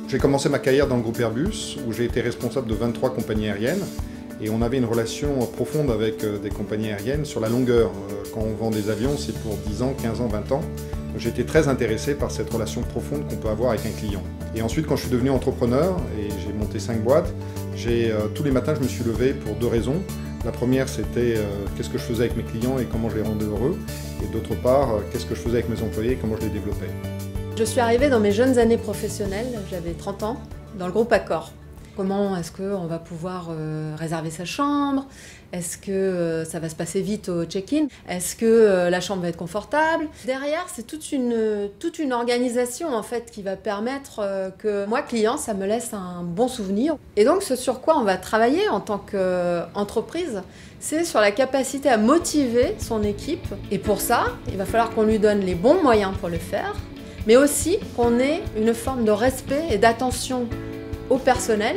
J'ai commencé ma carrière dans le groupe Airbus, où j'ai été responsable de 23 compagnies aériennes. Et on avait une relation profonde avec des compagnies aériennes sur la longueur. Quand on vend des avions, c'est pour 10 ans, 15 ans, 20 ans. J'étais très intéressé par cette relation profonde qu'on peut avoir avec un client. Et ensuite, quand je suis devenu entrepreneur, et j'ai monté 5 boîtes, tous les matins, je me suis levé pour 2 raisons. La première, c'était qu'est-ce que je faisais avec mes clients et comment je les rendais heureux. Et d'autre part, qu'est-ce que je faisais avec mes employés et comment je les développais. Je suis arrivée dans mes jeunes années professionnelles, j'avais 30 ans, dans le groupe Accor. Comment est-ce qu'on va pouvoir réserver sa chambre? Est-ce que ça va se passer vite au check-in? Est-ce que la chambre va être confortable? Derrière, c'est toute une organisation en fait qui va permettre que moi, client, ça me laisse un bon souvenir. Et donc, ce sur quoi on va travailler en tant qu'entreprise, c'est sur la capacité à motiver son équipe. Et pour ça, il va falloir qu'on lui donne les bons moyens pour le faire, mais aussi qu'on ait une forme de respect et d'attention au personnel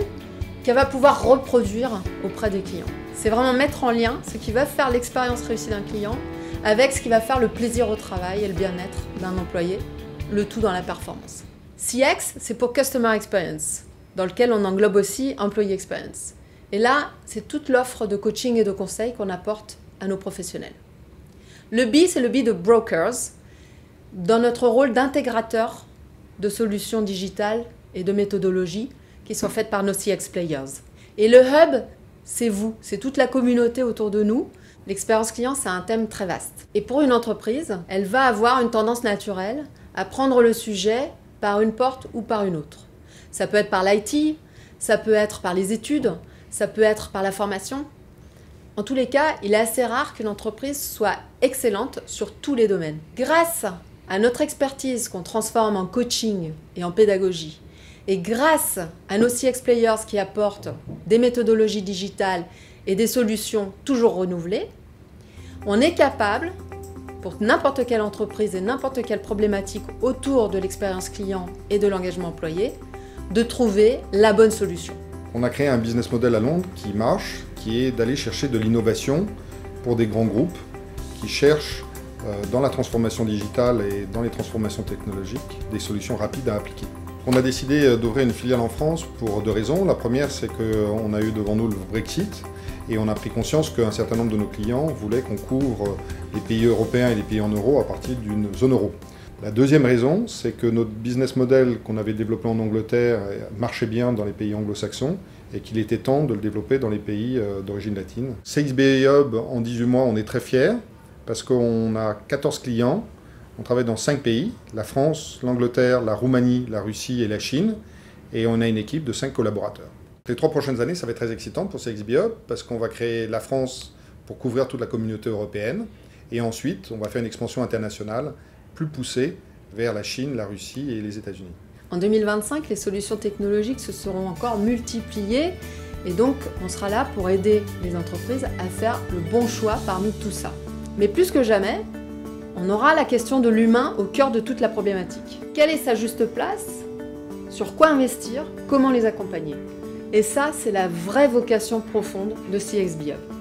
qu'elle va pouvoir reproduire auprès des clients. C'est vraiment mettre en lien ce qui va faire l'expérience réussie d'un client avec ce qui va faire le plaisir au travail et le bien-être d'un employé, le tout dans la performance. CX, c'est pour Customer Experience, dans lequel on englobe aussi Employee Experience. Et là, c'est toute l'offre de coaching et de conseils qu'on apporte à nos professionnels. Le B, c'est le B de Brokers, dans notre rôle d'intégrateur de solutions digitales et de méthodologies qui sont faites par nos CX Players. Et le hub, c'est vous, c'est toute la communauté autour de nous. L'expérience client, c'est un thème très vaste. Et pour une entreprise, elle va avoir une tendance naturelle à prendre le sujet par une porte ou par une autre. Ça peut être par l'IT, ça peut être par les études, ça peut être par la formation. En tous les cas, il est assez rare qu'une entreprise soit excellente sur tous les domaines. Grâce à notre expertise qu'on transforme en coaching et en pédagogie, et grâce à nos CX Players qui apportent des méthodologies digitales et des solutions toujours renouvelées, on est capable, pour n'importe quelle entreprise et n'importe quelle problématique autour de l'expérience client et de l'engagement employé, de trouver la bonne solution. On a créé un business model à Londres qui marche, qui est d'aller chercher de l'innovation pour des grands groupes qui cherchent dans la transformation digitale et dans les transformations technologiques des solutions rapides à appliquer. On a décidé d'ouvrir une filiale en France pour 2 raisons. La première, c'est qu'on a eu devant nous le Brexit et on a pris conscience qu'un certain nombre de nos clients voulaient qu'on couvre les pays européens et les pays en euro à partir d'une zone euro. La deuxième raison, c'est que notre business model qu'on avait développé en Angleterre marchait bien dans les pays anglo-saxons et qu'il était temps de le développer dans les pays d'origine latine. CXBA Hub, en 18 mois, on est très fiers parce qu'on a 14 clients. On travaille dans 5 pays, la France, l'Angleterre, la Roumanie, la Russie et la Chine. Et on a une équipe de 5 collaborateurs. Les 3 prochaines années, ça va être très excitant pour CXBA Hub parce qu'on va créer la France pour couvrir toute la communauté européenne. Et ensuite, on va faire une expansion internationale plus poussée vers la Chine, la Russie et les États-Unis. En 2025, les solutions technologiques se seront encore multipliées. Et donc, on sera là pour aider les entreprises à faire le bon choix parmi tout ça. Mais plus que jamais, on aura la question de l'humain au cœur de toute la problématique. Quelle est sa juste place? Sur quoi investir? Comment les accompagner? Et ça, c'est la vraie vocation profonde de CXBA Hub.